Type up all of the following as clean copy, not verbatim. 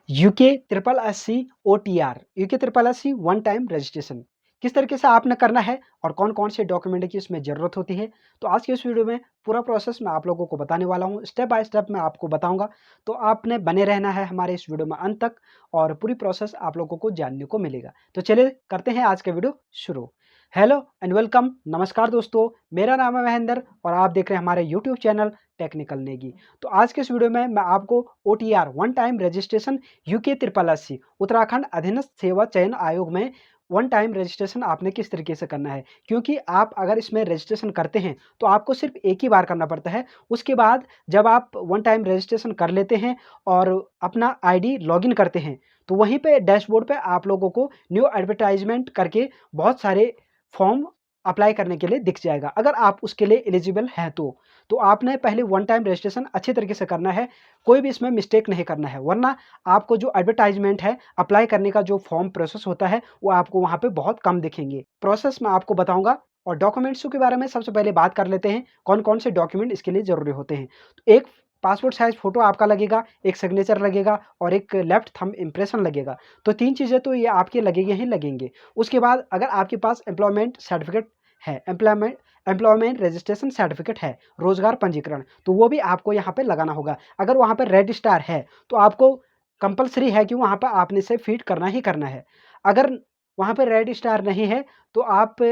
UK triple S C O T R, UK triple S C one time registration किस तरीके से आपने करना है और कौन कौन से डॉक्यूमेंट की इसमें ज़रूरत होती है। तो आज के इस वीडियो में पूरा प्रोसेस मैं आप लोगों को बताने वाला हूँ, स्टेप बाय स्टेप मैं आपको बताऊंगा। तो आपने बने रहना है हमारे इस वीडियो में अंत तक और पूरी प्रोसेस आप लोगों को जानने को मिलेगा। तो चलिए करते हैं आज का वीडियो शुरू। हेलो एंड वेलकम, नमस्कार दोस्तों, मेरा नाम है महेंद्र और आप देख रहे हैं हमारे यूट्यूब चैनल टेक्निकल नेगी। तो आज के इस वीडियो में मैं आपको OTR one time registration UK triple S C Uttarakhand अधीनस्थ सेवा चयन आयोग में वन टाइम रजिस्ट्रेशन आपने किस तरीके से करना है, क्योंकि आप अगर इसमें रजिस्ट्रेशन करते हैं तो आपको सिर्फ एक ही बार करना पड़ता है। उसके बाद जब आप वन टाइम रजिस्ट्रेशन कर लेते हैं और अपना आईडी लॉगिन करते हैं तो वहीं पे डैशबोर्ड पे आप लोगों को न्यू एडवर्टाइजमेंट करके बहुत सारे फॉर्म अप्लाई करने के लिए दिख जाएगा। अगर आप उसके लिए एलिजिबल हैं तो आपने पहले वन टाइम रजिस्ट्रेशन अच्छे तरीके से करना है, कोई भी इसमें मिस्टेक नहीं करना है, वरना आपको जो एडवर्टाइजमेंट है अप्लाई करने का जो फॉर्म प्रोसेस होता है वो आपको वहाँ पे बहुत कम दिखेंगे। प्रोसेस मैं आपको बताऊंगा और डॉक्यूमेंट्स के बारे में सबसे पहले बात कर लेते हैं, कौन कौन से डॉक्यूमेंट इसके लिए ज़रूरी होते हैं। तो एक पासपोर्ट साइज फ़ोटो आपका लगेगा, एक सिग्नेचर लगेगा और एक लेफ्ट थंब इम्प्रेशन लगेगा। तो 3 चीज़ें तो ये आपके लगेंगे ही लगेंगे। उसके बाद अगर आपके पास एम्प्लॉयमेंट सर्टिफिकेट है, एम्प्लॉयमेंट रजिस्ट्रेशन सर्टिफिकेट है, रोजगार पंजीकरण, तो वो भी आपको यहाँ पे लगाना होगा। अगर वहाँ पे रेड स्टार है तो आपको कंपल्सरी है कि वहाँ पर आपने इसे फीड करना ही करना है। अगर वहाँ पे रेड स्टार नहीं है तो आप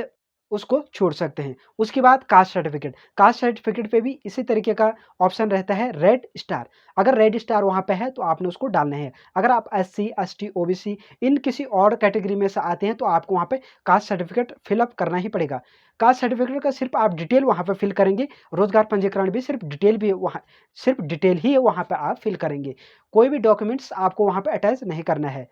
उसको छोड़ सकते हैं। उसके बाद कास्ट सर्टिफिकेट पे भी इसी तरीके का ऑप्शन रहता है, रेड स्टार। अगर रेड स्टार वहाँ पे है तो आपने उसको डालना है। अगर आप SC, ST, OBC इन किसी और कैटेगरी में से आते हैं तो आपको वहाँ पे कास्ट सर्टिफिकेट फिलअप करना ही पड़ेगा। कास्ट सर्टिफिकेट का सिर्फ आप डिटेल वहाँ पे फिल करेंगे, रोजगार पंजीकरण भी सिर्फ डिटेल ही वहाँ पे आप फिल करेंगे। कोई भी डॉक्यूमेंट्स आपको वहाँ पे अटैच नहीं करना है।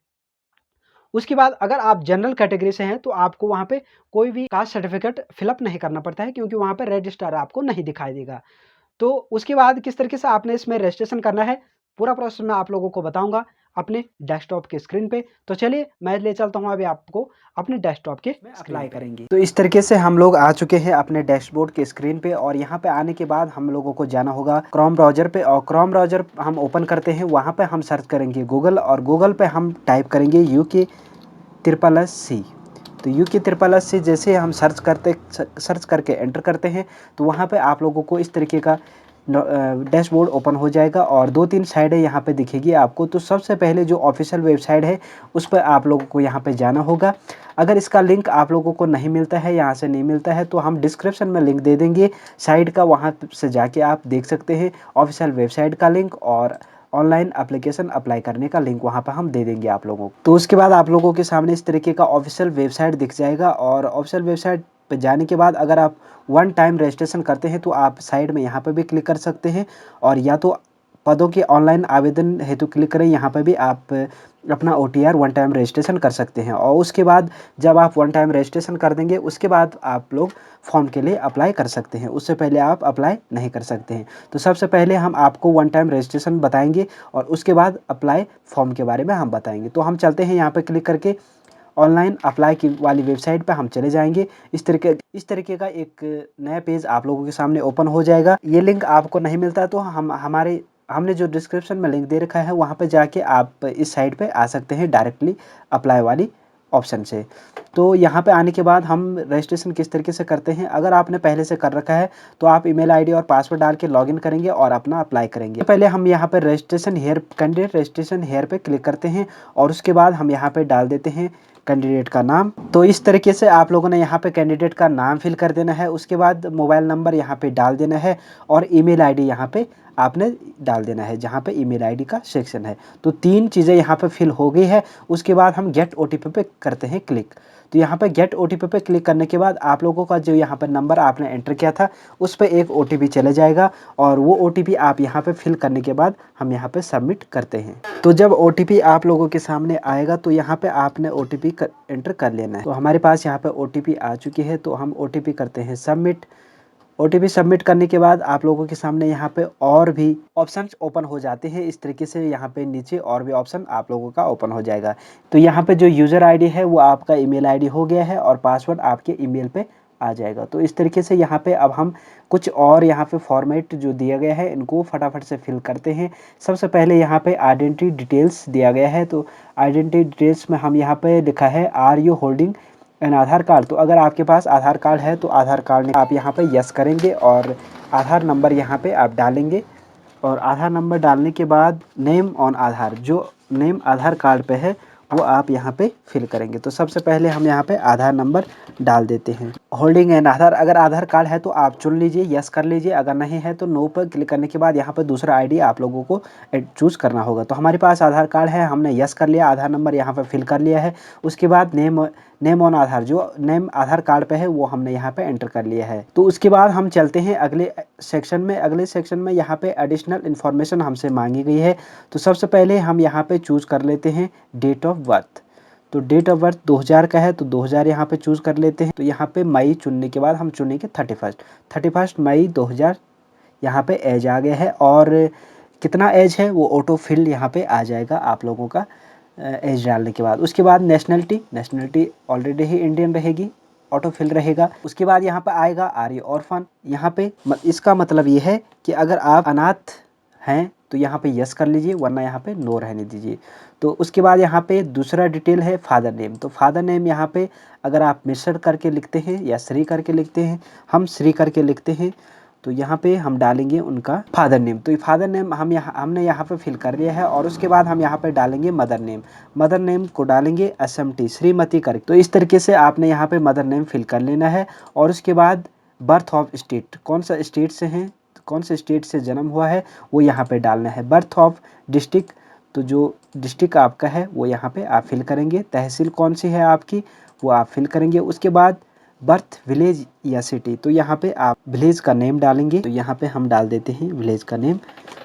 उसके बाद अगर आप जनरल कैटेगरी से हैं तो आपको वहाँ पे कोई भी कास्ट सर्टिफिकेट फिलअप नहीं करना पड़ता है, क्योंकि वहाँ पे रेड स्टार आपको नहीं दिखाई देगा। तो उसके बाद किस तरीके से आपने इसमें रजिस्ट्रेशन करना है, पूरा प्रोसेस मैं आप लोगों को बताऊंगा अपने डेस्कटॉप के स्क्रीन पे। तो चलिए मैं ले चलता हूँ अभी आपको अपने डेस्कटॉप के अप्लाई करेंगे। तो इस तरीके से हम लोग आ चुके हैं अपने डैशबोर्ड के स्क्रीन पे और यहाँ पे आने के बाद हम लोगों को जाना होगा क्रोम ब्राउजर पे और क्रोम ब्राउजर हम ओपन करते हैं। वहाँ पे हम सर्च करेंगे गूगल और गूगल पे हम टाइप करेंगे यूके ट्रिपल एस सी। तो यूके ट्रिपल एस सी जैसे हम सर्च करके एंटर करते हैं तो वहाँ पे आप लोगों को इस तरीके का डैशबोर्ड ओपन हो जाएगा और 2-3 साइडें यहाँ पे दिखेगी आपको। तो सबसे पहले जो ऑफिशियल वेबसाइट है उस पर आप लोगों को यहाँ पे जाना होगा। अगर इसका लिंक आप लोगों को नहीं मिलता है, यहाँ से नहीं मिलता है, तो हम डिस्क्रिप्शन में लिंक दे देंगे साइट का, वहाँ से जाके आप देख सकते हैं ऑफिशियल वेबसाइट का लिंक और ऑनलाइन एप्लीकेशन अप्लाई करने का लिंक वहाँ पर हम दे देंगे आप लोगों को। तो उसके बाद आप लोगों के सामने इस तरीके का ऑफिशियल वेबसाइट दिख जाएगा और ऑफिशियल वेबसाइट पे जाने के बाद अगर आप वन टाइम रजिस्ट्रेशन करते हैं तो आप साइड में यहाँ पे भी क्लिक कर सकते हैं और या तो पदों के ऑनलाइन आवेदन हेतु क्लिक करें, यहाँ पे भी आप अपना OTR वन टाइम रजिस्ट्रेशन कर सकते हैं। और उसके बाद जब आप वन टाइम रजिस्ट्रेशन कर देंगे उसके बाद आप लोग फॉर्म के लिए अप्लाई कर सकते हैं, उससे पहले आप अप्लाई नहीं कर सकते हैं। तो सबसे पहले हम आपको वन टाइम रजिस्ट्रेशन बताएंगे और उसके बाद अप्लाई फॉर्म के बारे में हम बताएंगे। तो हम चलते हैं यहाँ पर क्लिक करके ऑनलाइन अप्लाई की वाली वेबसाइट पे हम चले जाएंगे। इस तरीके का एक नया पेज आप लोगों के सामने ओपन हो जाएगा। ये लिंक आपको नहीं मिलता तो हमने जो डिस्क्रिप्शन में लिंक दे रखा है वहाँ पे जाके आप इस साइट पे आ सकते हैं डायरेक्टली अप्लाई वाली ऑप्शन से। तो यहाँ पे आने के बाद हम रजिस्ट्रेशन किस तरीके से करते हैं, अगर आपने पहले से कर रखा है तो आप ईमेल आईडी और पासवर्ड डाल के लॉगिन करेंगे और अपना अप्लाई करेंगे। पहले हम यहाँ पे registration here candidate registration here पे क्लिक करते हैं और उसके बाद हम यहाँ पे डाल देते हैं कैंडिडेट का नाम। तो इस तरीके से आप लोगों ने यहाँ पे कैंडिडेट का नाम फिल कर देना है। उसके बाद मोबाइल नंबर यहाँ पे डाल देना है और ईमेल आईडी यहाँ पे आपने डाल देना है जहाँ पे ईमेल आईडी का सेक्शन है। तो 3 चीज़ें यहाँ पे फिल हो गई है। उसके बाद हम गेट OTP पे करते हैं क्लिक। तो यहाँ पे गेट OTP पे क्लिक करने के बाद आप लोगों का जो यहाँ पर नंबर आपने एंटर किया था उस पर एक OTP चले जाएगा और वो OTP आप यहाँ पे फिल करने के बाद हम यहाँ पे सबमिट करते हैं। तो जब OTP आप लोगों के सामने आएगा तो यहाँ पे आपने OTP एंटर कर लेना है। तो हमारे पास यहाँ पे OTP आ चुकी है तो हम OTP करते हैं सबमिट। OTP सबमिट करने के बाद आप लोगों के सामने यहाँ पे और भी ऑप्शंस ओपन हो जाते हैं। इस तरीके से यहाँ पे नीचे और भी ऑप्शन आप लोगों का ओपन हो जाएगा। तो यहाँ पे जो यूज़र आईडी है वो आपका ईमेल आईडी हो गया है और पासवर्ड आपके ईमेल पे आ जाएगा। तो इस तरीके से यहाँ पे अब हम कुछ और यहाँ पे फॉर्मेट जो दिया गया है इनको फटाफट से फिल करते हैं। सबसे पहले यहाँ पे आइडेंटिटी डिटेल्स दिया गया है। तो आइडेंटिटी डिटेल्स में हम यहाँ पे लिखा है are you holding an Aadhaar card. तो अगर आपके पास आधार कार्ड है तो आधार कार्ड आप यहाँ पे यस करेंगे और आधार नंबर यहाँ पे आप डालेंगे। और आधार नंबर डालने के बाद नेम ऑन आधार, जो नेम आधार कार्ड पे है वो आप यहाँ पे फिल करेंगे। तो सबसे पहले हम यहाँ पे आधार नंबर डाल देते हैं। होल्डिंग एन आधार, अगर आधार कार्ड है तो आप चुन लीजिए, यस कर लीजिए। अगर नहीं है तो नो पर क्लिक करने के बाद यहाँ पर दूसरा आईडी आप लोगों को चूज़ करना होगा। तो हमारे पास आधार कार्ड है, हमने यस कर लिया, आधार नंबर यहाँ पर फिल कर लिया है। उसके बाद नेम ऑन आधार, जो नेम आधार कार्ड पे है वो हमने यहाँ पे एंटर कर लिया है। तो उसके बाद हम चलते हैं अगले सेक्शन में। अगले सेक्शन में यहाँ पे एडिशनल इन्फॉर्मेशन हमसे मांगी गई है। तो सबसे पहले हम यहाँ पे चूज़ कर लेते हैं डेट ऑफ बर्थ। तो डेट ऑफ बर्थ 2000 का है तो 2000 यहाँ पे चूज़ कर लेते हैं। तो यहाँ पे मई चुनने के बाद हम चुनेंगे 31 मई 2000। यहाँ पे एज आ गया है और कितना एज है वो ऑटो फिल यहाँ पे आ जाएगा आप लोगों का एज डालने के बाद। उसके बाद नेशनलिटी ऑलरेडी ही इंडियन रहेगी, ऑटो फिल रहेगा। उसके बाद यहाँ पे आएगा आर यू ऑर्फन। यहाँ पे इसका मतलब ये है कि अगर आप अनाथ हैं तो यहाँ पे यस कर लीजिए, वरना यहाँ पे नो रहने दीजिए। तो उसके बाद यहाँ पे दूसरा डिटेल है फादर नेम। तो फादर नेम यहाँ पे अगर आप मिस्टर करके लिखते हैं या श्री करके लिखते हैं, हम श्री करके लिखते हैं, तो यहाँ पे हम डालेंगे उनका फादर नेम। तो फादर नेम हमने यहाँ पे फिल कर लिया है। और उसके बाद हम यहाँ पे डालेंगे मदर नेम को डालेंगे SMT श्रीमती करके। तो इस तरीके से आपने यहाँ पे मदर नेम फिल कर लेना है। और उसके बाद बर्थ ऑफ स्टेट, कौन सा स्टेट से हैं, कौन से स्टेट से जन्म हुआ है वो यहाँ पे डालना है। बर्थ ऑफ डिस्ट्रिक्ट, तो जो डिस्ट्रिक्ट आपका है वो यहाँ पे आप फिल करेंगे। तहसील कौन सी है आपकी वो आप फिल करेंगे। उसके बाद बर्थ विलेज या सिटी, तो यहाँ पे आप विलेज का नेम डालेंगे। तो यहाँ पे हम डाल देते हैं विलेज का नेम।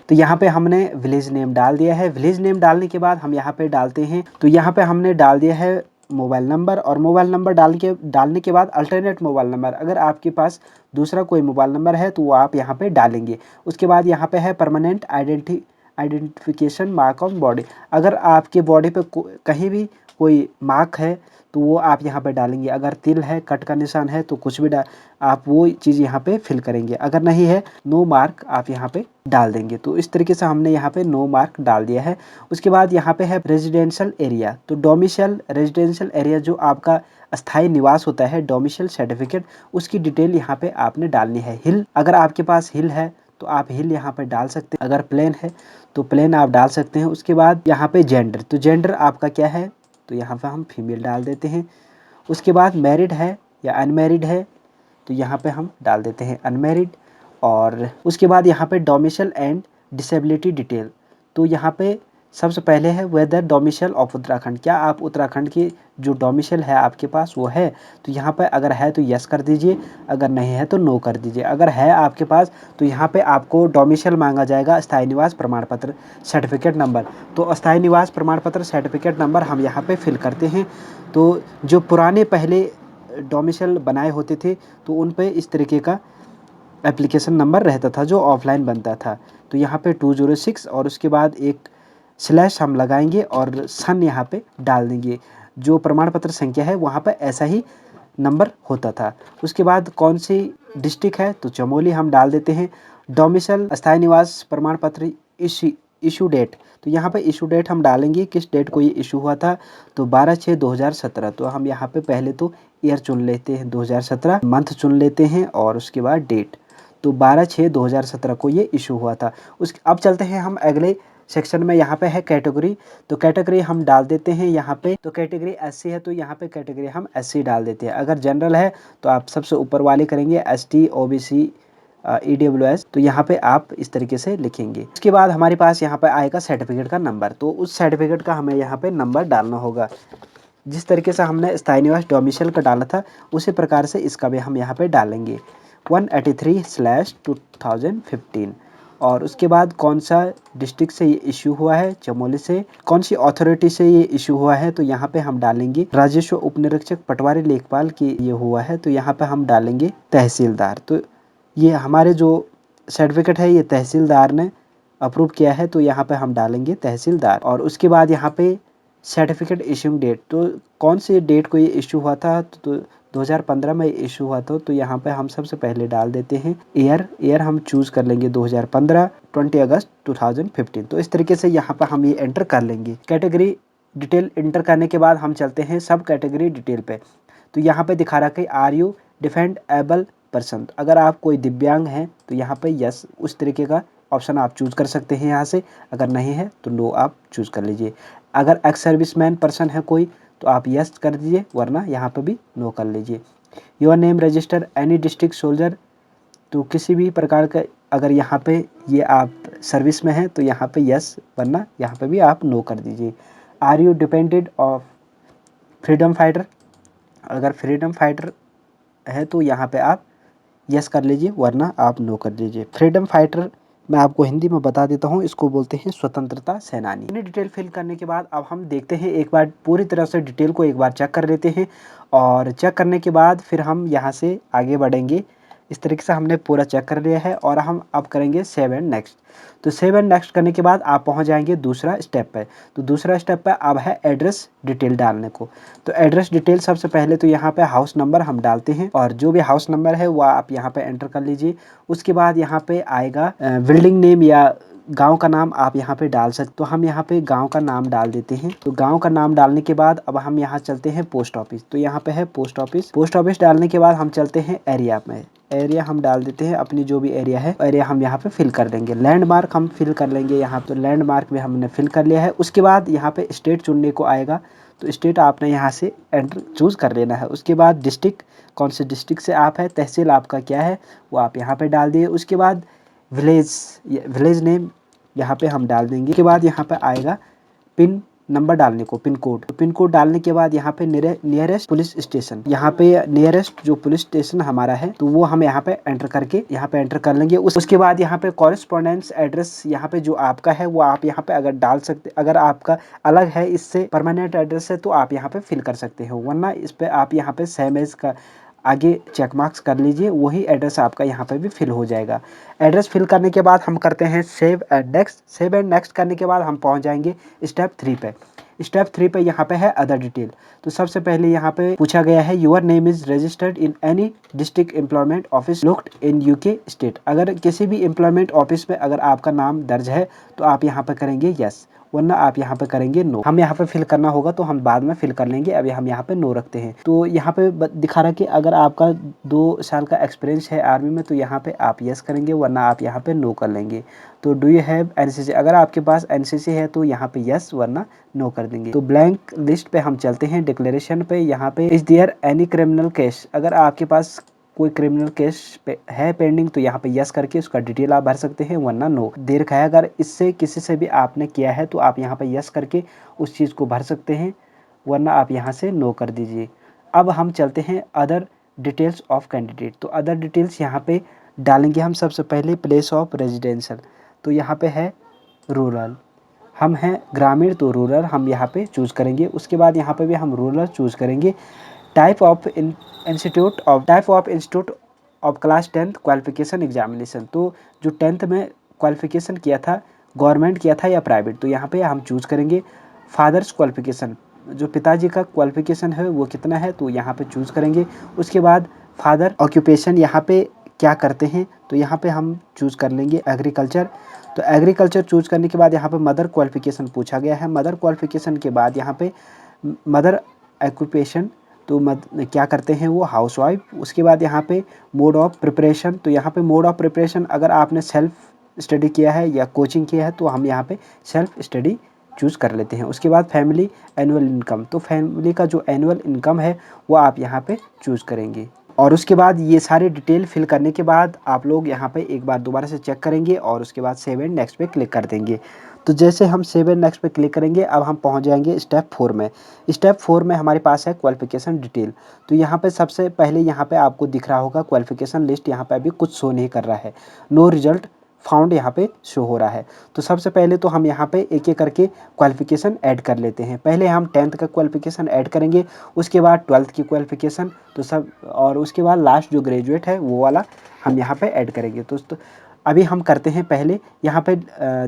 तो यहाँ पे हमने विलेज नेम डाल दिया है। विलेज नेम डालने के बाद हम यहाँ पे डालते हैं, तो यहाँ पे हमने डाल दिया है मोबाइल नंबर। और मोबाइल नंबर डालने के बाद अल्टरनेट मोबाइल नंबर, अगर आपके पास दूसरा कोई मोबाइल नंबर है तो वो आप यहाँ पे डालेंगे। उसके बाद यहाँ पे है permanent identification mark on body, अगर आपके बॉडी पे कहीं भी कोई मार्क है तो वो आप यहाँ पे डालेंगे। अगर तिल है, कट का निशान है तो कुछ भी आप वो चीज़ यहाँ पे फिल करेंगे। अगर नहीं है नो मार्क आप यहाँ पे डाल देंगे। तो इस तरीके से हमने यहाँ पे नो मार्क डाल दिया है। उसके बाद यहाँ पे है रेजिडेंशियल एरिया। तो डोमिसाइल रेजिडेंशियल एरिया जो आपका स्थायी निवास होता है, डोमिसाइल सर्टिफिकेट, उसकी डिटेल यहाँ पे आपने डालनी है। हिल, अगर आपके पास हिल है तो आप हिल यहाँ पे डाल सकते हैं, अगर प्लेन है तो प्लेन आप डाल सकते हैं। उसके बाद यहाँ पे जेंडर, तो जेंडर आपका क्या है, तो यहाँ पे हम फीमेल डाल देते हैं। उसके बाद मैरिड है या अनमैरिड है तो यहाँ पे हम डाल देते हैं अनमैरिड। और उसके बाद यहाँ पे डोमिसाइल एंड डिसेबिलिटी डिटेल, तो यहाँ पे सबसे पहले है वेदर डोमिसाइल ऑफ उत्तराखंड, क्या आप उत्तराखंड की जो डोमिसाइल है आपके पास वो है, तो यहाँ पे अगर है तो यस कर दीजिए, अगर नहीं है तो नो कर दीजिए। अगर है आपके पास तो यहाँ पे आपको डोमिसाइल मांगा जाएगा स्थायी निवास प्रमाण पत्र सर्टिफिकेट नंबर। तो अस्थायी निवास प्रमाण पत्र सर्टिफिकेट नंबर हम यहाँ पे फिल करते हैं। तो जो पुराने पहले डोमिसाइल बनाए होते थे तो उन पे इस तरीके का एप्लीकेशन नंबर रहता था जो ऑफलाइन बनता था। तो यहाँ पे 206 और उसके बाद एक स्लैश हम लगाएंगे और सन यहाँ पे डाल देंगे। जो प्रमाण पत्र संख्या है वहाँ पे ऐसा ही नंबर होता था। उसके बाद कौन सी डिस्ट्रिक्ट है तो चमोली हम डाल देते हैं। डोमिसाइल अस्थायी निवास प्रमाण पत्र इशू डेट, तो यहाँ पे इशू डेट हम डालेंगे किस डेट को ये इशू हुआ था, तो 12/6/2017। तो हम यहाँ पे पहले तो ईयर चुन लेते हैं 2017, मंथ चुन लेते हैं और उसके बाद डेट, तो 12/6/2017 को ये इशू हुआ था। अब चलते हैं हम अगले सेक्शन में। यहाँ पे है कैटेगरी, तो कैटेगरी हम डाल देते हैं यहाँ पे। तो कैटेगरी SC है तो यहाँ पे कैटेगरी हम SC डाल देते हैं। अगर जनरल है तो आप सबसे ऊपर वाले करेंगे ST OBC EWS, तो यहाँ पे आप इस तरीके से लिखेंगे। उसके बाद हमारे पास यहाँ पे आएगा सर्टिफिकेट का नंबर, तो उस सर्टिफिकेट का हमें यहाँ पे नंबर डालना होगा। जिस तरीके से हमने स्थायी निवास डोमिसाइल का डाला था उसी प्रकार से इसका भी हम यहाँ पे डालेंगे 183/2015। और उसके बाद कौन सा डिस्ट्रिक्ट से ये इशू हुआ है, चमोली से। कौन सी अथॉरिटी से ये इशू हुआ है, तो यहाँ पे हम डालेंगे राजस्व उपनिरीक्षक पटवारी लेखपाल की ये हुआ है, तो यहाँ पे हम डालेंगे तहसीलदार। तो ये हमारे जो सर्टिफिकेट है ये तहसीलदार ने अप्रूव किया है, तो यहाँ पे हम डालेंगे तहसीलदार। और उसके बाद यहाँ पे सर्टिफिकेट इशूइंग डेट, तो कौन से डेट को ये इशू हुआ था, तो 2015 में इशू हुआ था, तो यहाँ पे हम सबसे पहले डाल देते हैं ईयर हम चूज़ कर लेंगे 2015, 20 अगस्त 2015। तो इस तरीके से यहाँ पर हम ये एंटर कर लेंगे। कैटेगरी डिटेल एंटर करने के बाद हम चलते हैं सब कैटेगरी डिटेल पे। तो यहाँ पे दिखा रहा है कि are you defend able person, अगर आप कोई दिव्यांग हैं तो यहाँ पे यस उस तरीके का ऑप्शन आप चूज़ कर सकते हैं यहाँ से, अगर नहीं है तो नो आप चूज़ कर लीजिए। अगर एक्स सर्विसमैन पर्सन है कोई तो आप यस कर दीजिए, वरना यहाँ पे भी नो कर लीजिए। Your name register any district soldier, तो किसी भी प्रकार का अगर यहाँ पे ये आप सर्विस में हैं तो यहाँ पे यस, वरना यहाँ पे भी आप नो कर दीजिए। Are you depended of freedom fighter, अगर फ्रीडम फाइटर है तो यहाँ पे आप यस कर लीजिए, वरना आप नो कर दीजिए। फ्रीडम फाइटर मैं आपको हिंदी में बता देता हूँ, इसको बोलते हैं स्वतंत्रता सेनानी। इन्हें डिटेल फिल करने के बाद अब हम देखते हैं, एक बार पूरी तरह से डिटेल को एक बार चेक कर लेते हैं, और चेक करने के बाद फिर हम यहाँ से आगे बढ़ेंगे। इस तरीके से हमने पूरा चेक कर लिया है और हम अब करेंगे सेव एंड नेक्स्ट। तो सेव एंड नेक्स्ट करने के बाद आप पहुंच जाएंगे दूसरा स्टेप पे। तो दूसरा स्टेप पे अब है एड्रेस डिटेल डालने को। तो एड्रेस डिटेल सबसे पहले तो यहाँ पे हाउस नंबर हम डालते हैं, और जो भी हाउस नंबर है वो आप यहाँ पे एंटर कर लीजिए। उसके बाद यहाँ पे आएगा बिल्डिंग नेम या गांव का नाम आप यहाँ पे डाल सकते। तो हम यहाँ पे गांव का नाम डाल देते हैं। तो गांव का नाम डालने के बाद अब हम यहाँ चलते हैं पोस्ट ऑफिस। तो यहाँ पे है पोस्ट ऑफिस। पोस्ट ऑफिस डालने के बाद हम चलते हैं एरिया में। एरिया हम डाल देते हैं, अपनी जो भी एरिया है एरिया हम यहाँ पे फिल कर देंगे। लैंडमार्क हम फिल कर लेंगे यहाँ, तो लैंडमार्क भी हमने फिल कर लिया है। उसके बाद यहाँ पे स्टेट चुनने को आएगा, तो स्टेट आपने यहाँ से एंटर चूज़ कर लेना है। उसके बाद डिस्ट्रिक्ट, कौन से डिस्ट्रिक्ट से आप है, तहसील आपका क्या है वो आप यहाँ पे डाल दिए। उसके बाद विलेज नेम यहाँ पे हम डाल देंगे। उसके बाद यहाँ पे आएगा पिन नंबर डालने को, पिन कोड। तो पिन कोड डालने के बाद यहाँ पे नियरेस्ट पुलिस स्टेशन, यहाँ पे नियरेस्ट जो पुलिस स्टेशन हमारा है तो वो हम यहाँ पे एंटर करके यहाँ पे एंटर कर लेंगे। उसके बाद यहाँ पे कॉरेस्पॉन्डेंस एड्रेस यहाँ पे जो आपका है वो आप यहाँ पे अगर डाल सकते, अगर आपका अलग है इससे परमानेंट एड्रेस है तो आप यहाँ पे फिल कर सकते हो, वरना इस पे आप यहाँ पे सेम एज का आगे चेक मार्क्स कर लीजिए, वही एड्रेस आपका यहाँ पे भी फिल हो जाएगा। एड्रेस फिल करने के बाद हम करते हैं save and next. Save and next करने के बाद हम पहुँच जाएंगे स्टेप 3 पे। स्टेप 3 पे यहाँ पे है अदर डिटेल। तो सबसे पहले यहाँ पे पूछा गया है your name is registered in any district employment office located in UK state, अगर किसी भी एम्प्लॉयमेंट ऑफिस में अगर आपका नाम दर्ज है तो आप यहाँ पे करेंगे यस, वरना आप यहाँ पे करेंगे नो। हम यहाँ पे फिल करना होगा तो हम बाद में फिल कर लेंगे, अभी हम यहाँ पे नो रखते हैं। तो यहाँ पे दिखा रहा है कि अगर आपका 2 साल का एक्सपीरियंस है आर्मी में तो यहाँ पे आप यस करेंगे, वरना आप यहाँ पे नो कर लेंगे। तो डू यू हैव एनसीसी, अगर आपके पास एनसीसी है तो यहाँ पे यस, वरना नो कर देंगे। तो ब्लैंक लिस्ट पे हम चलते हैं, डिक्लेरेशन पे। यहाँ पे is there any criminal case, अगर आपके पास कोई क्रिमिनल केस है पेंडिंग तो यहाँ पे यस करके उसका डिटेल आप भर सकते हैं, वरना नो। दे रखा है अगर इससे किसी से भी आपने किया है तो आप यहाँ पे यस करके उस चीज़ को भर सकते हैं, वरना आप यहाँ से नो कर दीजिए। अब हम चलते हैं अदर डिटेल्स ऑफ कैंडिडेट। तो अदर डिटेल्स यहाँ पे डालेंगे हम सबसे पहले प्लेस ऑफ रेजिडेंशियल। तो यहाँ पे है रूरल, हम हैं ग्रामीण तो रूरल हम यहाँ पे चूज़ करेंगे। उसके बाद यहाँ पे भी हम रूरल चूज़ करेंगे। Type of institute of class 10th qualification examination, तो जो 10th में क्वालिफिकेशन किया था गवर्नमेंट किया था या प्राइवेट, तो यहाँ पे हम चूज़ करेंगे। फादर्स क्वालिफिकेशन, जो पिताजी का क्वालिफिकेशन है वो कितना है तो यहाँ पे चूज़ करेंगे। उसके बाद फादर ऑक्यूपेशन यहाँ पे क्या करते हैं तो यहाँ पे हम चूज़ कर लेंगे एग्रीकल्चर। तो एग्रीकल्चर चूज़ करने के बाद यहाँ पे मदर क्वालिफिकेशन पूछा गया है। मदर क्वालिफिकेशन के बाद यहाँ पे मदर ऑक्यूपेशन, तो क्या करते हैं वो हाउस वाइफ। उसके बाद यहाँ पे मोड ऑफ प्रिपरेशन, तो यहाँ पे मोड ऑफ प्रिपरेशन अगर आपने सेल्फ स्टडी किया है या कोचिंग किया है तो हम यहाँ पे सेल्फ स्टडी चूज़ कर लेते हैं। उसके बाद फैमिली एनुअल इनकम, तो फैमिली का जो एनुअल इनकम है वो आप यहाँ पे चूज़ करेंगे। और उसके बाद ये सारे डिटेल फिल करने के बाद आप लोग यहाँ पे एक बार दोबारा से चेक करेंगे और उसके बाद सेव एंड नेक्स्ट पे क्लिक कर देंगे। तो जैसे हम सेव एंड नेक्स्ट पे क्लिक करेंगे अब हम पहुँच जाएंगे स्टेप 4 में। स्टेप 4 में हमारे पास है क्वालिफिकेशन डिटेल। तो यहाँ पे सबसे पहले यहाँ पे आपको दिख रहा होगा क्वालिफिकेशन लिस्ट, यहाँ पे अभी कुछ शो नहीं कर रहा है, नो रिजल्ट फाउंड यहाँ पे शो हो रहा है। तो सबसे पहले तो हम यहाँ पे एक एक करके क्वालिफिकेशन ऐड कर लेते हैं। पहले हम 10th का क्वालिफिकेशन ऐड करेंगे, उसके बाद 12th की क्वालिफिकेशन, तो सब, और उसके बाद लास्ट जो ग्रेजुएट है वो वाला हम यहाँ पे ऐड करेंगे। तो अभी हम करते हैं, पहले यहाँ पे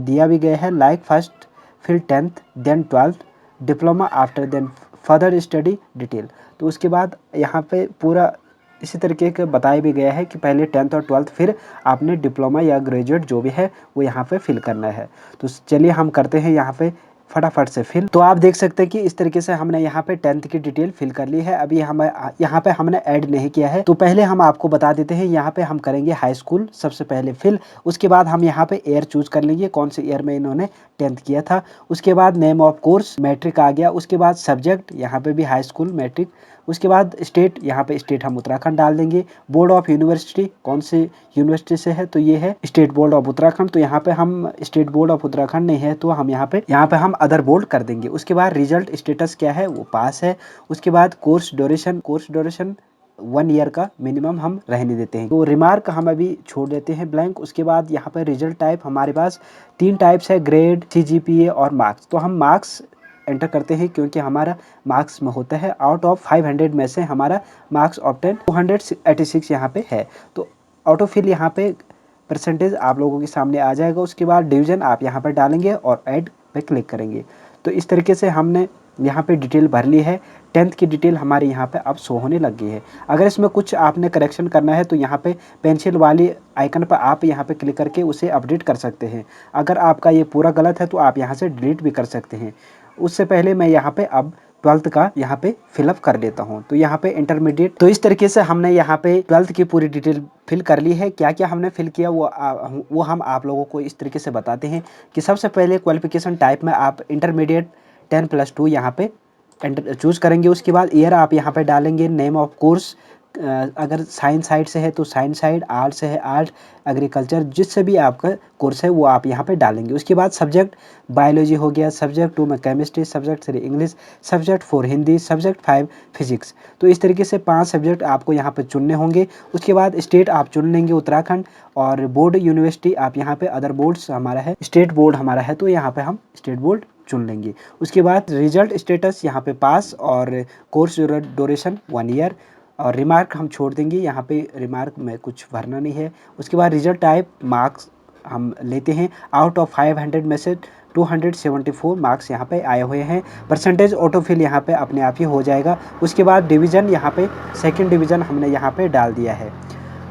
दिया भी गया है लाइक फर्स्ट फिर 10th then 12th diploma after then further study detail. तो उसके बाद यहाँ पे पूरा इसी तरीके का बताया भी गया है कि पहले 10th और 12th, फिर आपने डिप्लोमा या ग्रेजुएट जो भी है वो यहाँ पे फिल करना है। तो चलिए हम करते हैं यहाँ पे फटाफट से फिल। तो आप देख सकते हैं कि इस तरीके से हमने यहाँ पे 10th की डिटेल फिल कर ली है। अभी हम यहाँ पे हमने ऐड नहीं किया है, तो पहले हम आपको बता देते हैं। यहाँ पे हम करेंगे हाई स्कूल सबसे पहले फिल। उसके बाद हम यहाँ पे ईयर चूज कर लेंगे, कौन से ईयर में इन्होंने 10th किया था। उसके बाद नेम ऑफ कोर्स मैट्रिक आ गया। उसके बाद सब्जेक्ट यहाँ पे भी हाई स्कूल मैट्रिक। उसके बाद स्टेट, यहाँ पे स्टेट हम उत्तराखंड डाल देंगे। बोर्ड ऑफ यूनिवर्सिटी, कौन से यूनिवर्सिटी से है, तो ये है स्टेट बोर्ड ऑफ उत्तराखंड। तो यहाँ पे हम स्टेट बोर्ड ऑफ उत्तराखंड नहीं है, तो हम यहाँ पे हम अदर बोर्ड कर देंगे। उसके बाद रिजल्ट स्टेटस क्या है, वो पास है। उसके बाद कोर्स ड्यूरेशन 1 ईयर का मिनिमम हम रहने देते हैं। तो रिमार्क हम अभी छोड़ देते हैं ब्लैंक। उसके बाद यहाँ पे रिजल्ट टाइप हमारे पास 3 टाइप्स है, ग्रेड, CGPA और मार्क्स। तो हम मार्क्स एंटर करते हैं क्योंकि हमारा मार्क्स में होता है। आउट ऑफ 500 में से हमारा मार्क्स ऑब्टेन 286 यहाँ पे है। तो ऑटो फिल यहाँ पे परसेंटेज आप लोगों के सामने आ जाएगा। उसके बाद डिवीज़न आप यहाँ पर डालेंगे और ऐड पे क्लिक करेंगे। तो इस तरीके से हमने यहाँ पे डिटेल भर ली है। 10th की डिटेल हमारे यहाँ पे अब शो होने लग गई है। अगर इसमें कुछ आपने करेक्शन करना है तो यहाँ पे पेंसिल वाली आइकन पर आप यहाँ पे क्लिक करके उसे अपडेट कर सकते हैं। अगर आपका ये पूरा गलत है तो आप यहाँ से डिलीट भी कर सकते हैं। उससे पहले मैं यहाँ पे अब 12th का यहाँ पे फिलअप कर देता हूँ। तो यहाँ पे इंटरमीडिएट, तो इस तरीके से हमने यहाँ पे 12th की पूरी डिटेल फिल कर ली है। क्या क्या हमने फिल किया वो हम आप लोगों को इस तरीके से बताते हैं कि सबसे पहले क्वालिफिकेशन टाइप में आप इंटरमीडिएट 10+2 यहाँ पे चूज़ करेंगे। उसके बाद ईयर आप यहाँ पे डालेंगे। नेम ऑफ कोर्स, अगर साइंस साइड से है तो साइंस साइड, आर्ट से है आर्ट, एग्रीकल्चर, जिससे भी आपका कोर्स है वो आप यहाँ पे डालेंगे। उसके बाद सब्जेक्ट बायोलॉजी हो गया, सब्जेक्ट 2 में chemistry, subject 3 English, subject 4 Hindi, subject 5 physics. तो इस तरीके से 5 सब्जेक्ट आपको यहाँ पे चुनने होंगे। उसके बाद स्टेट आप चुन लेंगे उत्तराखंड, और बोर्ड यूनिवर्सिटी आप यहाँ पे अदर बोर्ड्स हमारा है, स्टेट बोर्ड हमारा है, तो यहाँ पे हम स्टेट बोर्ड चुन लेंगे। उसके बाद रिजल्ट स्टेटस यहाँ पे पास, और कोर्स ड्यूरेशन 1 ईयर, और रिमार्क हम छोड़ देंगे। यहाँ पे रिमार्क में कुछ भरना नहीं है। उसके बाद रिजल्ट टाइप मार्क्स हम लेते हैं। आउट ऑफ 500 में से 274 मार्क्स यहाँ पे आए हुए हैं। परसेंटेज ऑटोफिल यहाँ पे अपने आप ही हो जाएगा। उसके बाद डिवीज़न, यहाँ पे सेकंड डिवीज़न हमने यहाँ पे डाल दिया है।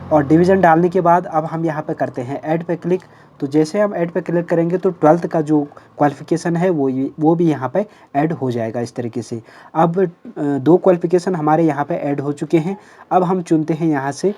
और डिवीज़न डालने के बाद अब हम यहाँ पे करते हैं ऐड पे क्लिक। तो जैसे हम ऐड पे क्लिक करेंगे तो 12th का जो क्वालिफ़िकेशन है वो भी यहाँ पे ऐड हो जाएगा इस तरीके से। अब 2 क्वालिफ़िकेशन हमारे यहाँ पे ऐड हो चुके हैं। अब हम चुनते हैं यहाँ से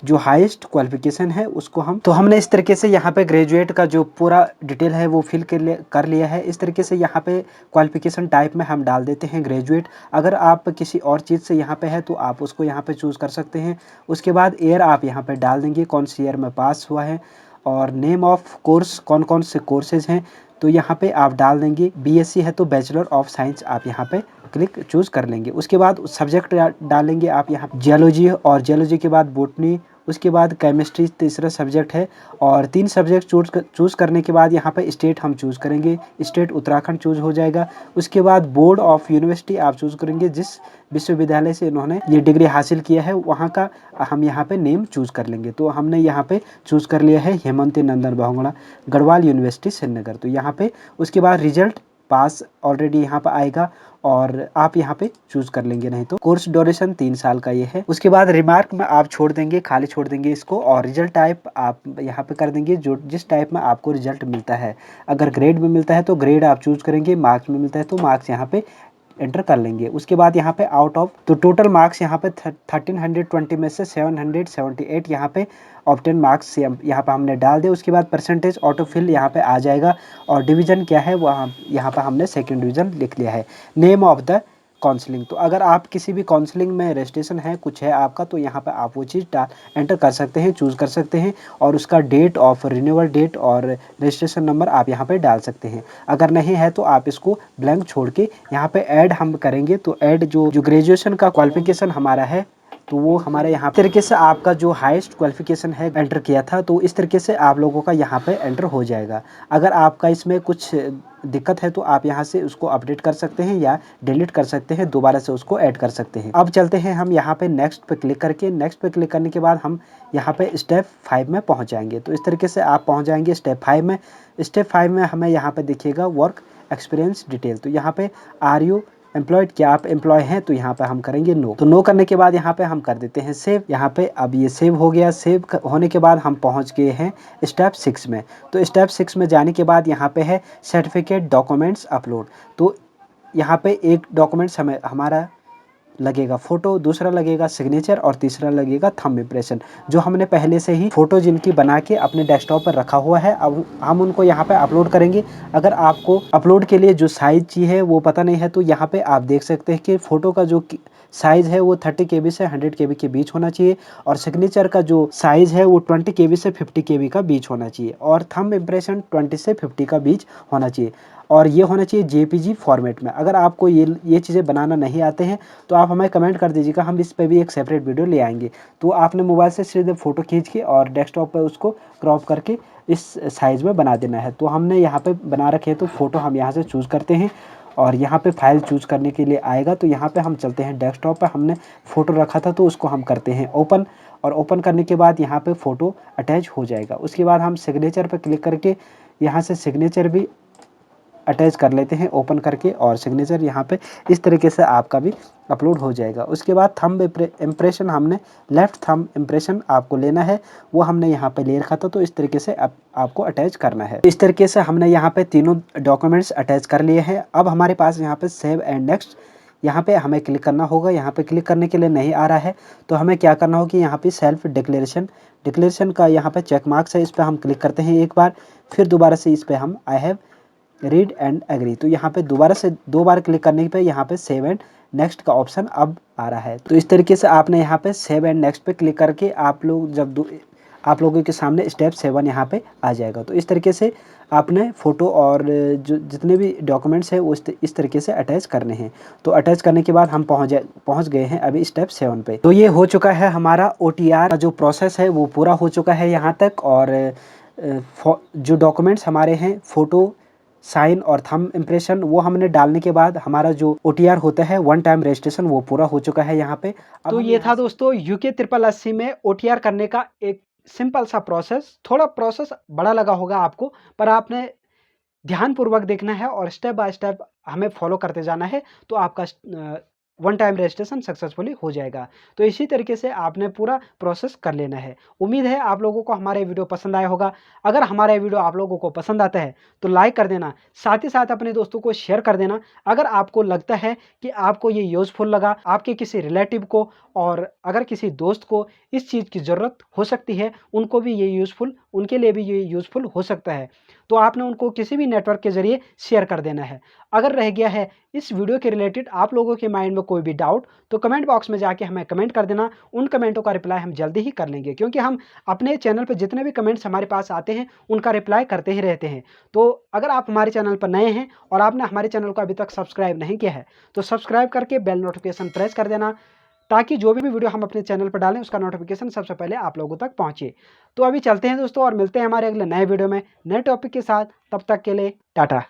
जो हाईएस्ट क्वालिफ़िकेशन है उसको हम, तो हमने इस तरीके से यहाँ पे ग्रेजुएट का जो पूरा डिटेल है वो फिल कर लिया है। इस तरीके से यहाँ पे क्वालिफ़िकेशन टाइप में हम डाल देते हैं ग्रेजुएट। अगर आप किसी और चीज़ से यहाँ पे है तो आप उसको यहाँ पे चूज़ कर सकते हैं। उसके बाद ईयर आप यहाँ पे डाल देंगे, कौन सी ईयर में पास हुआ है, और नेम ऑफ कोर्स, कौन कौन से कोर्सेज हैं तो यहाँ पे आप डाल देंगे। BSc है तो बैचलर ऑफ साइंस आप यहाँ पे क्लिक चूज़ कर लेंगे। उसके बाद सब्जेक्ट डालेंगे आप यहाँ जियोलॉजी, और जियोलॉजी के बाद बॉटनी, उसके बाद केमिस्ट्री तीसरा सब्जेक्ट है। और 3 सब्जेक्ट चूज़ करने के बाद यहाँ पे स्टेट हम चूज़ करेंगे, स्टेट उत्तराखंड चूज़ हो जाएगा। उसके बाद बोर्ड ऑफ यूनिवर्सिटी आप चूज़ करेंगे, जिस विश्वविद्यालय से इन्होंने ये डिग्री हासिल किया है वहाँ का हम यहाँ पे नेम चूज़ कर लेंगे। तो हमने यहाँ पे चूज़ कर लिया है हेमंती नंदन बहुगुणा गढ़वाल यूनिवर्सिटी श्रीनगर। तो यहाँ पे उसके बाद रिजल्ट पास ऑलरेडी यहाँ पर आएगा, और आप यहाँ पे चूज़ कर लेंगे, नहीं तो कोर्स ड्यूरेशन 3 साल का ये है। उसके बाद रिमार्क में आप छोड़ देंगे, खाली छोड़ देंगे इसको, और रिजल्ट टाइप आप यहाँ पे कर देंगे जो जिस टाइप में आपको रिजल्ट मिलता है। अगर ग्रेड में मिलता है तो ग्रेड आप चूज़ करेंगे, मार्क्स में मिलता है तो मार्क्स यहाँ पे एंटर कर लेंगे। उसके बाद यहाँ पे आउट ऑफ, तो टोटल मार्क्स यहाँ पे 1320 में से 778 यहाँ पे ऑब्टेन मार्क्स यहाँ पे हमने डाल दिया। उसके बाद परसेंटेज ऑटोफिल यहाँ पे आ जाएगा, और डिवीज़न क्या है वहाँ यहाँ पे हमने सेकंड डिवीज़न लिख लिया है। नेम ऑफ द काउंसलिंग, तो अगर आप किसी भी काउंसलिंग में रजिस्ट्रेशन है कुछ है आपका तो यहाँ पे आप वो चीज़ एंटर कर सकते हैं, चूज़ कर सकते हैं, और उसका डेट ऑफ रिन्यूअल डेट और रजिस्ट्रेशन नंबर आप यहाँ पे डाल सकते हैं। अगर नहीं है तो आप इसको ब्लैंक छोड़ के यहाँ पे ऐड हम करेंगे। तो ऐड जो ग्रेजुएशन का क्वालिफिकेशन हमारा है तो वो हमारे यहाँ तरीके से आपका जो हाईएस्ट क्वालिफिकेशन है एंटर किया था, तो इस तरीके से आप लोगों का यहाँ पे एंटर हो जाएगा। अगर आपका इसमें कुछ दिक्कत है तो आप यहाँ से उसको अपडेट कर सकते हैं या डिलीट कर सकते हैं, दोबारा से उसको ऐड कर सकते हैं। अब चलते हैं हम यहाँ पे नेक्स्ट पे क्लिक करके, नेक्स्ट पे क्लिक करने के बाद हम यहाँ पे स्टेप 5 में पहुँच जाएंगे। तो इस तरीके से आप पहुँच जाएंगे स्टेप 5 में। स्टेप 5 में हमें यहाँ पे देखिएगा वर्क एक्सपीरियंस डिटेल, तो यहाँ पे आर यू एम्प्लॉयड, क्या आप एम्प्लॉय हैं? तो यहाँ पे हम करेंगे नो। तो नो करने के बाद यहाँ पे हम कर देते हैं सेव। यहाँ पे अब ये सेव हो गया। सेव होने के बाद हम पहुँच गए हैं स्टेप 6 में। तो स्टेप 6 में जाने के बाद यहाँ पे है सर्टिफिकेट डॉक्यूमेंट्स अपलोड। तो यहाँ पे एक डॉक्यूमेंट्स हमारा लगेगा फ़ोटो, दूसरा लगेगा सिग्नेचर और तीसरा लगेगा थंब इम्प्रेशन, जो हमने पहले से ही फ़ोटो जिनकी बना के अपने डेस्कटॉप पर रखा हुआ है। अब हम उनको यहाँ पे अपलोड करेंगे। अगर आपको अपलोड के लिए जो साइज़ चाहिए वो पता नहीं है, तो यहाँ पे आप देख सकते हैं कि फ़ोटो का जो साइज़ है वो 30 KB से 100 KB के बीच होना चाहिए, और सिग्नेचर का जो साइज़ है वो 20 KB से 50 KB का बीच होना चाहिए, और थंब इम्प्रेशन 20 से 50 का बीच होना चाहिए, और ये होना चाहिए JPG फॉर्मेट में। अगर आपको ये चीज़ें बनाना नहीं आते हैं तो आप हमें कमेंट कर दीजिएगा, हम इस पे भी एक सेपरेट वीडियो ले आएंगे। तो आपने मोबाइल से सीधे फ़ोटो खींच के और डेस्कटॉप पे उसको क्रॉप करके इस साइज़ में बना देना है। तो हमने यहाँ पे बना रखे हैं, तो फ़ोटो हम यहाँ से चूज़ करते हैं, और यहाँ पे फाइल चूज़ करने के लिए आएगा। तो यहाँ पे हम चलते हैं डेस्कटॉप पे, हमने फ़ोटो रखा था तो उसको हम करते हैं ओपन, और ओपन करने के बाद यहाँ पे फ़ोटो अटैच हो जाएगा। उसके बाद हम सिग्नेचर पर क्लिक करके यहाँ से सिग्नेचर भी अटैच कर लेते हैं ओपन करके, और सिग्नेचर यहाँ पे इस तरीके से आपका भी अपलोड हो जाएगा। उसके बाद थंब इम्प्रेशन, हमने लेफ़्ट थंब इम्प्रेशन आपको लेना है, वो हमने यहाँ पे ले रखा था, तो इस तरीके से आपको अटैच करना है। इस तरीके से हमने यहाँ पे तीनों डॉक्यूमेंट्स अटैच कर लिए हैं। अब हमारे पास यहाँ पे सेव एंड नेक्स्ट, यहाँ पे हमें क्लिक करना होगा। यहाँ पे क्लिक करने के लिए नहीं आ रहा है, तो हमें क्या करना होगा कि यहाँ पे सेल्फ डिक्लेरेशन का यहाँ पे चेक मार्क्स है, इस पर हम क्लिक करते हैं एक बार, फिर दोबारा से इस पर हम I have read and agree. तो यहाँ पे दोबारा से 2 बार क्लिक करने पे यहाँ पे सेव एंड नेक्स्ट का ऑप्शन अब आ रहा है। तो इस तरीके से आपने यहाँ पे सेव एंड नेक्स्ट पे क्लिक करके आप लोगों के सामने स्टेप 7 यहाँ पे आ जाएगा। तो इस तरीके से आपने फ़ोटो और जो जितने भी डॉक्यूमेंट्स हैं वो इस तरीके से अटैच करने हैं। तो अटैच करने के बाद हम पहुँच गए हैं अभी स्टेप 7 पे। तो ये हो चुका है हमारा OTR का जो प्रोसेस है वो पूरा हो चुका है यहाँ तक, और जो डॉक्यूमेंट्स हमारे हैं फ़ोटो, साइन और थंब इम्प्रेशन, वो हमने डालने के बाद हमारा जो OTR होता है वन टाइम रजिस्ट्रेशन, वो पूरा हो चुका है यहाँ पे। अब तो हम ये था यहाँ से दोस्तों यूके 8080 में OTR करने का एक सिंपल सा प्रोसेस। थोड़ा प्रोसेस बड़ा लगा होगा आपको, पर आपने ध्यानपूर्वक देखना है और स्टेप बाय स्टेप हमें फॉलो करते जाना है, तो आपका वन टाइम रजिस्ट्रेशन सक्सेसफुली हो जाएगा। तो इसी तरीके से आपने पूरा प्रोसेस कर लेना है। उम्मीद है आप लोगों को हमारा ये वीडियो पसंद आया होगा। अगर हमारा ये वीडियो आप लोगों को पसंद आता है तो लाइक कर देना, साथ ही साथ अपने दोस्तों को शेयर कर देना। अगर आपको लगता है कि आपको ये यूज़फुल लगा, आपके किसी रिलेटिव को और अगर किसी दोस्त को इस चीज़ की ज़रूरत हो सकती है, उनको भी ये यूज़फुल, उनके लिए भी ये यूज़फुल हो सकता है, तो आपने उनको किसी भी नेटवर्क के ज़रिए शेयर कर देना है। अगर रह गया है इस वीडियो के रिलेटेड आप लोगों के माइंड में कोई भी डाउट, तो कमेंट बॉक्स में जाके हमें कमेंट कर देना। उन कमेंटों का रिप्लाई हम जल्दी ही कर लेंगे, क्योंकि हम अपने चैनल पे जितने भी कमेंट्स हमारे पास आते हैं उनका रिप्लाई करते ही रहते हैं। तो अगर आप हमारे चैनल पर नए हैं और आपने हमारे चैनल को अभी तक सब्सक्राइब नहीं किया है, तो सब्सक्राइब करके बेल नोटिफिकेशन प्रेस कर देना, ताकि जो भी वीडियो हम अपने चैनल पर डालें उसका नोटिफिकेशन सबसे पहले आप लोगों तक पहुंचे। तो अभी चलते हैं दोस्तों, और मिलते हैं हमारे अगले नए वीडियो में नए टॉपिक के साथ। तब तक के लिए टाटा।